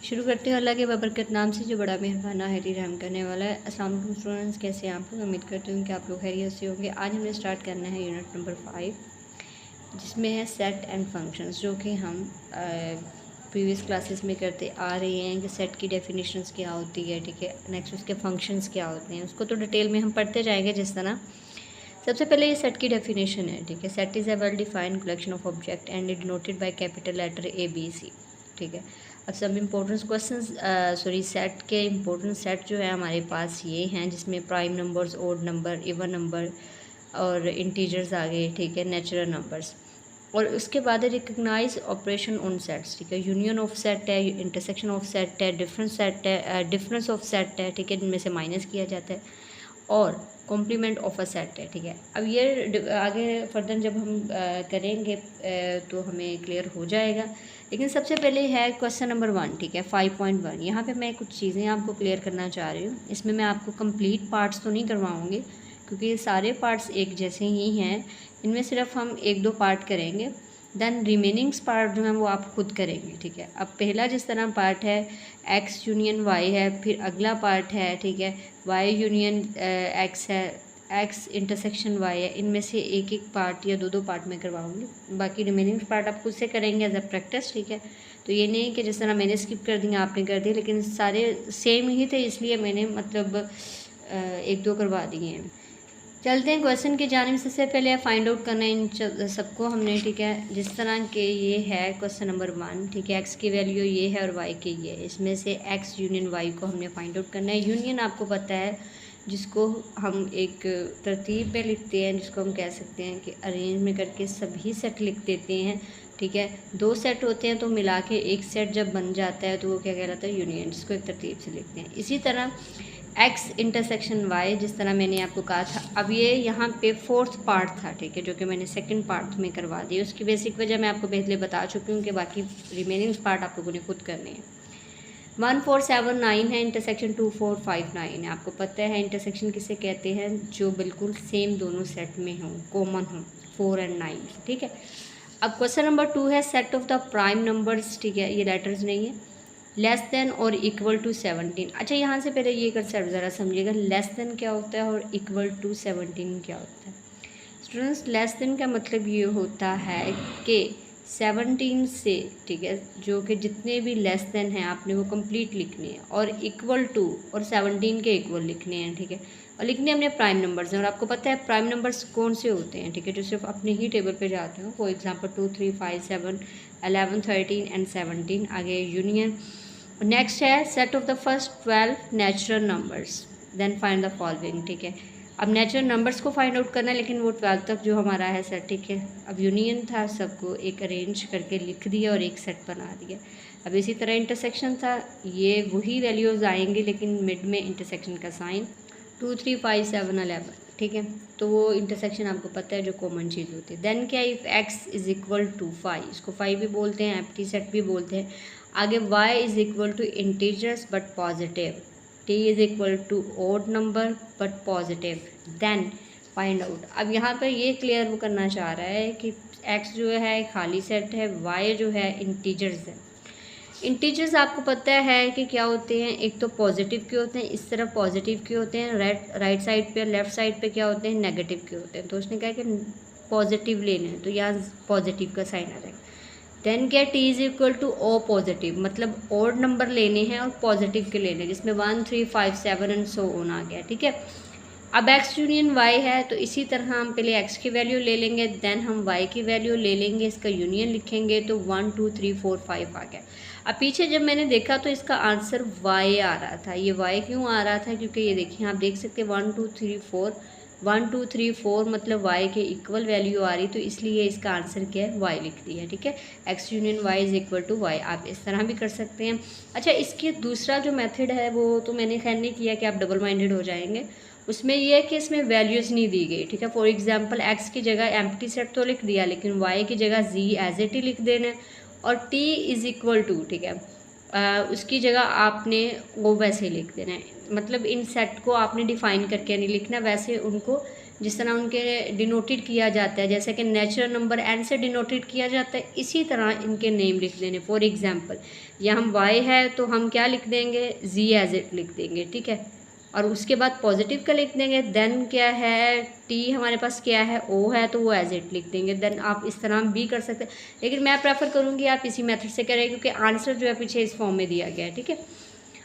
शुरू करते हैं अल्लाह के बबरकत नाम से जो बड़ा मेहरबान है रहम करने वाला है। अस्सलाम वालेकुम स्टूडेंट्स, कैसे हैं आप लोग? उम्मीद करती हूँ कि आप लोग खैरियत से होंगे। आज हमने स्टार्ट करना है यूनिट नंबर 5, जिसमें है सेट एंड फंक्शंस, जो कि हम प्रीवियस क्लासेस में करते आ रहे हैं कि सेट की डेफिनेशंस क्या होती है, ठीक है। नेक्स्ट उसके फंक्शंस क्या होते हैं, उसको तो डिटेल में हम पढ़ते जाएंगे जिस तरह। सबसे पहले ये सेट की डेफिनेशन है, ठीक है। Set is a well defined collection of object and it denoted by capital letter ABC, ठीक है। अब सब इम्पोर्टेंट क्वेश्चंस सेट के इम्पोर्टेंट सेट जो है हमारे पास ये हैं, जिसमें prime numbers, odd number, even number और इंटीजर्स आ गए, ठीक है, नेचुरल नंबर्स। और उसके बाद रिकग्नाइज ऑपरेशन ऑन सेट्स, ठीक है। यूनियन ऑफ सेट है, इंटरसेक्शन ऑफ सेट है, डिफरेंस सेट है, डिफरेंस ऑफ सेट है, ठीक है, जिनमें से माइनस किया जाता है, और कॉम्प्लीमेंट ऑफ अ सेट है, ठीक है। अब ये आगे फर्दर जब हम करेंगे तो हमें क्लियर हो जाएगा। लेकिन सबसे पहले है क्वेश्चन नंबर 1, ठीक है, 5.1। यहाँ पे मैं कुछ चीज़ें आपको क्लियर करना चाह रही हूँ। इसमें मैं आपको कंप्लीट पार्ट्स तो नहीं करवाऊँगी, क्योंकि ये सारे पार्ट्स एक जैसे ही हैं। इनमें सिर्फ हम 1-2 पार्ट करेंगे, देन रिमेनिंग्स पार्ट जो हैं वो आप खुद करेंगे, ठीक है। अब पहला जिस तरह पार्ट है एक्स यूनियन वाई है, फिर अगला पार्ट है, ठीक है, वाई यूनियन एक्स है, एक्स इंटरसेक्शन वाई है। इनमें से एक एक पार्ट या 2-2 पार्ट में करवाऊंगी, बाकी रिमेनिंग पार्ट आप खुद से करेंगे एज अ प्रैक्टिस, ठीक है। तो ये नहीं कि जिस तरह मैंने स्किप कर दिया आपने कर दिया, लेकिन सारे सेम ही थे, इसलिए मैंने मतलब 1-2 करवा दिए हैं। चलते हैं क्वेश्चन की जानिब। सबसे पहले फाइंड आउट करना है इन सबको हमने, ठीक है। जिस तरह के ये है क्वेश्चन नंबर 1, ठीक है, एक्स की वैल्यू ये है और वाई की ये है। इसमें से एक्स यूनियन वाई को हमने फाइंड आउट करना है। यूनियन आपको पता है, जिसको हम एक तरतीब में लिखते हैं, जिसको हम कह सकते हैं कि अरेंज में करके सभी सेट लिख देते हैं, ठीक है। 2 सेट होते हैं तो मिला के एक सेट जब बन जाता है तो वो क्या कहलाता है? यूनियन, जिसको एक तरतीब से लिखते हैं। इसी तरह एक्स इंटरसेक्शन वाई, जिस तरह मैंने आपको कहा था। अब ये यहाँ पे 4th पार्ट था, ठीक है, जो कि मैंने 2nd पार्ट में करवा दी। उसकी बेसिक वजह मैं आपको पहले बता चुकी हूँ कि बाकी रिमेनिंग पार्ट आप लोगों ने खुद करने हैं। 1479 है, इंटरसेक्शन 2459 है। आपको पता है इंटरसेक्शन किसे कहते हैं? जो बिल्कुल सेम दोनों सेट में हों, कॉमन हों, 4 और 9, ठीक है। अब क्वेश्चन नंबर 2 है set of the prime numbers, ठीक है, ये लेटर्स नहीं है। लेस देन और इक्वल टू 17। अच्छा, यहाँ से पहले ये कंसेप्ट ज़रा समझिएगा, लेस देन क्या होता है और इक्वल टू 17 क्या होता है। स्टूडेंट्स, लेस देन का मतलब ये होता है कि 17 से, ठीक है, जो कि जितने भी लेस देन हैं आपने वो कंप्लीट लिखने हैं, और इक्वल टू और 17 के इक्वल लिखने हैं, ठीक है। और लिखने हमने प्राइम नंबर्स हैं, और आपको पता है प्राइम नंबर्स कौन से होते हैं, ठीक है, जो सिर्फ अपने ही टेबल पे जाते हो। For example 2, 3, 5, 7, 11, 13 and 17। आगे यूनियन। नेक्स्ट है set of the first 12 natural numbers, then find the following, ठीक है। अब नेचुरल नंबर्स को फाइंड आउट करना है, लेकिन वो 12 तक जो हमारा है सेट, ठीक है। अब यूनियन था, सबको एक अरेंज करके लिख दिया और एक सेट बना दिया। अब इसी तरह इंटरसेक्शन था, ये वही वैल्यूज़ आएंगे लेकिन मिड में इंटरसेक्शन का साइन, 2, 3, 5, 7, 11, ठीक है। तो वो इंटरसेक्शन आपको पता है जो कॉमन चीज़ होती है। देन क्या, if x is equal to 5, इसको 5 भी बोलते हैं, एम्प्टी सेट भी बोलते हैं। आगे y is equal to integers but positive, t is equal to odd number but positive, then find out. अब यहाँ पर ये क्लियर वो करना चाह रहा है कि x जो है खाली सेट है, y जो है इंटीजर्स है। इंटीजर्स आपको पता है कि क्या होते हैं, एक तो पॉजिटिव के होते हैं, इस तरफ पॉजिटिव के होते हैं, राइट साइड पे, लेफ्ट साइड पे क्या होते हैं? नेगेटिव के होते हैं। तो उसने कहा कि पॉजिटिव लेना है, तो यहाँ पॉजिटिव का साइन आ जाएगा। देन क्या, t is equal to o positive, मतलब ओड नंबर लेने हैं और पॉजिटिव के लेने हैं, जिसमें 1, 3, 5, 7 एंड सो ऑन आ गया, ठीक है। अब एक्स यूनियन वाई है, तो इसी तरह हम पहले एक्स की वैल्यू ले लेंगे, देन हम वाई की वैल्यू ले लेंगे, इसका यूनियन लिखेंगे, तो 1, 2, 3, 4, 5 आ गया। अब पीछे जब मैंने देखा तो इसका आंसर वाई आ रहा था। ये वाई क्यों आ रहा था? क्योंकि ये देखिए, आप देख सकते हैं 1, 2, 3, 4, 1, 2, 3, 4 मतलब वाई के इक्वल वैल्यू आ रही, तो इसलिए इसका आंसर क्या है? वाई लिख दिया, ठीक है। X union y is equal to y, आप इस तरह भी कर सकते हैं। अच्छा, इसके दूसरा जो मेथड है वो तो मैंने खैर नहीं किया कि आप डबल माइंडेड हो जाएंगे। उसमें यह है कि इसमें वैल्यूज़ नहीं दी गई, ठीक है। फॉर एग्जांपल एक्स की जगह एम्प्टी सेट तो लिख दिया, लेकिन वाई की जगह जी एज इट ही लिख देना है, और टी इज़ इक्वल टू, ठीक है, उसकी जगह आपने वो वैसे लिख देना है। मतलब इन सेट को आपने डिफ़ाइन करके नहीं लिखना, वैसे उनको जिस तरह उनके डिनोटेड किया जाता है, जैसे कि नेचुरल नंबर एन से डिनोटेड किया जाता है, इसी तरह इनके नेम लिख देने। फॉर एग्जांपल या हम वाई है तो हम क्या लिख देंगे, जी एज इट लिख देंगे, ठीक है। और उसके बाद पॉजिटिव का लिख देंगे। देन क्या है, टी हमारे पास क्या है, ओ है तो वो एज इट लिख देंगे। देन आप इस तरह भी कर सकते हैं, लेकिन मैं प्रेफर करूँगी आप इसी मेथड से करें, क्योंकि आंसर जो है पीछे इस फॉर्म में दिया गया है, ठीक है।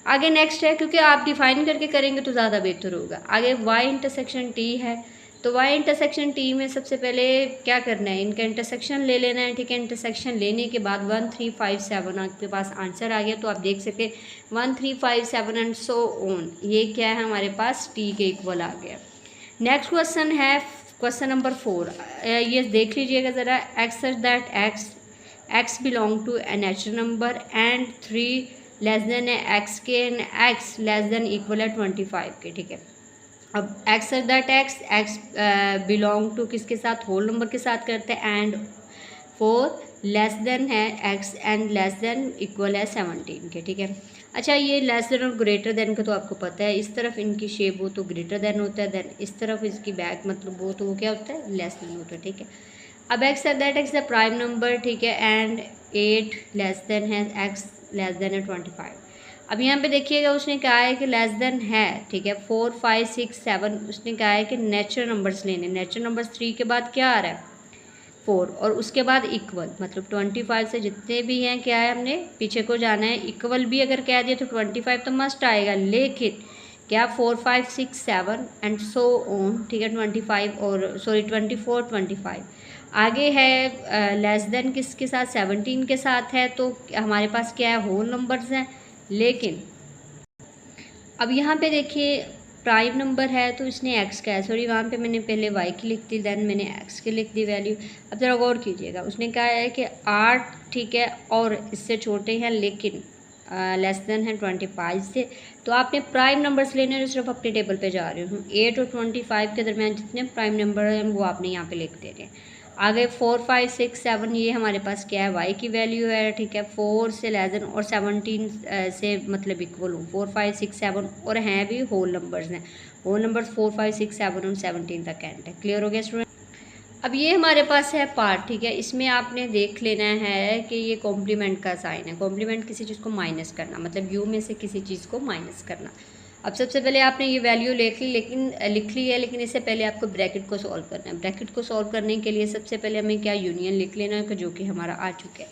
आगे नेक्स्ट है, क्योंकि आप डिफाइन करके करेंगे तो ज़्यादा बेहतर होगा। आगे वाई इंटरसेक्शन टी है, तो वाई इंटरसेक्शन टी में सबसे पहले क्या करना है, इनका इंटरसेक्शन ले लेना है, ठीक है। इंटरसेक्शन लेने के बाद 1 3 5 7 आपके पास आंसर आ गया, तो आप देख सकते 1 3 5 7 एंड सो ऑन, ये क्या है हमारे पास टी के इक्वल आ गया। नेक्स्ट क्वेश्चन है क्वेश्चन नंबर 4, ये देख लीजिएगा ज़रा। X such that x belong to a natural number and 3 less than है एक्स के and x less than equal है 25 के, ठीक है। अब x such that x belong to किसके साथ, होल नंबर के साथ करते हैं, एंड 4 लेस देन है x and less than equal है 17 के, ठीक है। अच्छा, ये लेस देन और ग्रेटर देन का तो आपको पता है, इस तरफ इनकी शेप हो तो ग्रेटर देन होता है, देन इस तरफ इसकी बैक मतलब हो तो वो क्या होता है, लेस देन होता है, ठीक है। अब x such that x the prime number, ठीक है, एंड 8 लेस देन है एक्स लेस देन है 25। अब यहाँ पे देखिएगा उसने कहा है कि लेस देन है, ठीक है, 4 5 6 7, उसने कहा है कि नेचुरल नंबर्स लेने। नेचुरल नंबर्स 3 के बाद क्या आ रहा है, 4, और उसके बाद इक्वल, मतलब 25 से जितने भी हैं क्या है, हमने पीछे को जाना है। इक्वल भी अगर कह दिए तो 25 तो मस्ट आएगा, लेकिन क्या 4 5 6 7 एंड सो ऑन, ठीक है, 25 और सॉरी 24 25। आगे है लेस देन किसके साथ, 17 के साथ है, तो हमारे पास क्या है, होल नंबर्स हैं। लेकिन अब यहाँ पे देखिए प्राइम नंबर है तो इसने एक्स का है, सॉरी वहाँ पे मैंने पहले वाई की लिख दी, देन मैंने एक्स की लिख दी वैल्यू। अब ज़रा गौर कीजिएगा, उसने कहा है कि 8, ठीक है, और इससे छोटे हैं लेकिन लेस देन है 25 से, तो आपने प्राइम नंबर्स लेने हैं, सिर्फ अपने टेबल पे जा रही हूँ। 8 और 25 के दरमियान जितने प्राइम नंबर हैं वो आपने यहाँ पे लिख दे रहे हैं। आगे 4 5 6 7 ये हमारे पास क्या है, वाई की वैल्यू है, ठीक है। 4 से लेस देन और 17 से मतलब इक्वल हो, 4 5 6 7, और हैं भी होल नंबर्स हैं। होल नंबर्स 4 5 6 7 और 17 तक एंड है। क्लियर हो गया स्टूडेंट। अब ये हमारे पास है पार्ट, ठीक है। इसमें आपने देख लेना है कि ये कॉम्प्लीमेंट का साइन है। कॉम्प्लीमेंट किसी चीज़ को माइनस करना, मतलब यू में से किसी चीज़ को माइनस करना। अब सबसे पहले आपने ये वैल्यू लिख ली है, लेकिन इससे पहले आपको ब्रैकेट को सॉल्व करना है। ब्रैकेट को सॉल्व करने के लिए सबसे पहले हमें क्या, यूनियन लिख लेना है, जो कि हमारा आ चुका है।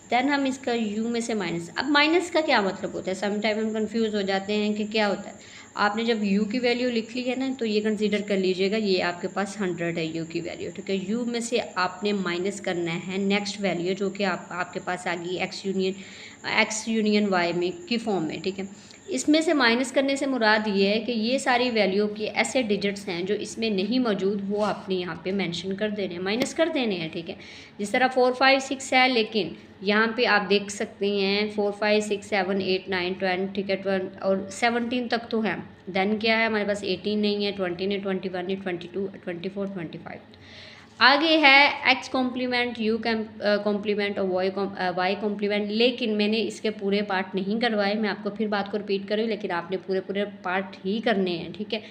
देन हम इसका यू में से माइनस। अब माइनस का क्या मतलब होता है, समटाइम हम कंफ्यूज हो जाते हैं कि क्या होता है। आपने जब u की वैल्यू लिख ली है ना, तो ये कंसीडर कर लीजिएगा ये आपके पास 100 है u की वैल्यू, ठीक है। u में से आपने माइनस करना है नेक्स्ट वैल्यू जो कि आपके पास आ गई x यूनियन y में की फॉर्म में, ठीक है। इसमें से माइनस करने से मुराद ये है कि ये सारी वैल्यू के ऐसे डिजिट्स हैं जो इसमें नहीं मौजूद, वो आपने यहाँ पे मेंशन कर देने हैं, माइनस कर देने हैं, ठीक है। जिस तरह 4 5 6 है, लेकिन यहाँ पे आप देख सकते हैं 4 5 6 7 8 9 10, ठीक है, 12 और 17 तक तो है। देन क्या है हमारे पास, 18 नहीं है, 20 नहीं, 21 नहीं, 22 24 25। आगे है एक्स कॉम्प्लीमेंट, यू कॉम्प्लीमेंट और वाई कॉम्प्लीमेंट, लेकिन मैंने इसके पूरे पार्ट नहीं करवाए। मैं आपको फिर बात को रिपीट करूँ, लेकिन आपने पूरे पार्ट ही करने हैं, ठीक है।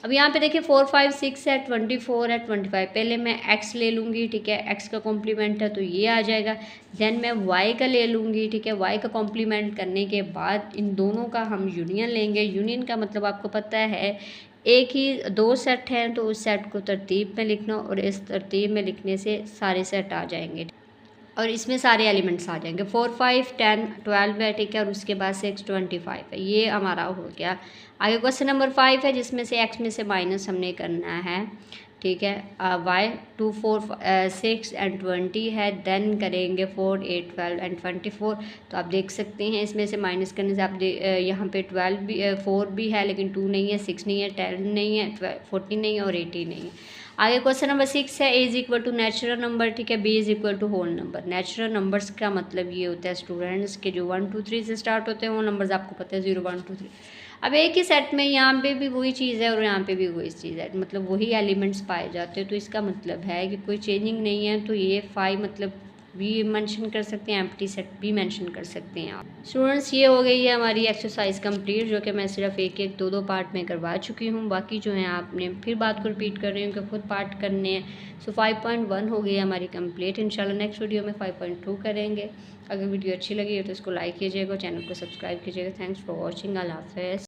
अब यहाँ पे देखिए 4 5 6 है, 24 है, 25। पहले मैं एक्स ले लूँगी, ठीक है, एक्स का कॉम्प्लीमेंट है तो ये आ जाएगा। देन मैं वाई का ले लूँगी, ठीक है, वाई का कॉम्प्लीमेंट करने के बाद इन दोनों का हम यूनियन लेंगे। यूनियन का मतलब आपको पता है, एक ही 2 सेट हैं तो उस सेट को तरतीब में लिखना, और इस तरतीब में लिखने से सारे सेट आ जाएंगे और इसमें सारे एलिमेंट्स आ जाएंगे। 4 5 10 12 है, ठीक है, और उसके बाद 6 25 है। ये हमारा हो गया। आगे क्वेश्चन नंबर 5 है, जिसमें से एक्स में से माइनस हमने करना है, ठीक है। वाई 2 4 6 एंड 20 है। देन करेंगे 4 8 12 एंड 24। तो आप देख सकते हैं इसमें से माइनस करने से आप यहाँ पे 12 भी 4 भी है, लेकिन 2 नहीं है, 6 नहीं है, 10 नहीं है, 14 नहीं है और 18 नहीं है। आगे क्वेश्चन नंबर 6 है, A is equal to natural number, ठीक है, B is equal to whole number. Natural numbers का मतलब ये होता है स्टूडेंट्स के जो 1 2 3 से स्टार्ट होते हैं वो नंबर्स आपको पता है 0 1 2 3। अब एक ही सेट में यहाँ पे भी वही चीज़ है और यहाँ पे भी वही चीज़ है, मतलब वही एलिमेंट्स पाए जाते हैं, तो इसका मतलब है कि कोई चेंजिंग नहीं है। तो ये 5 मतलब भी मेंशन कर सकते हैं, एम्प्टी सेट भी मेंशन कर सकते हैं आप। स्टूडेंट्स, ये हो गई है हमारी एक्सरसाइज कंप्लीट, जो कि मैं सिर्फ एक एक दो पार्ट में करवा चुकी हूँ। बाकी जो है आपने फिर बात को रिपीट कर रही हूँ कि खुद पार्ट करने हैं। सो 5.1 हो गई है हमारी कंप्लीट। इंशाल्लाह नेक्स्ट वीडियो में 5.2 करेंगे। अगर वीडियो अच्छी लगी है तो इसको लाइक कीजिएगा, चैनल को सब्सक्राइब कीजिएगा। Thanks for watching. अल्लाह हाफ़िज़।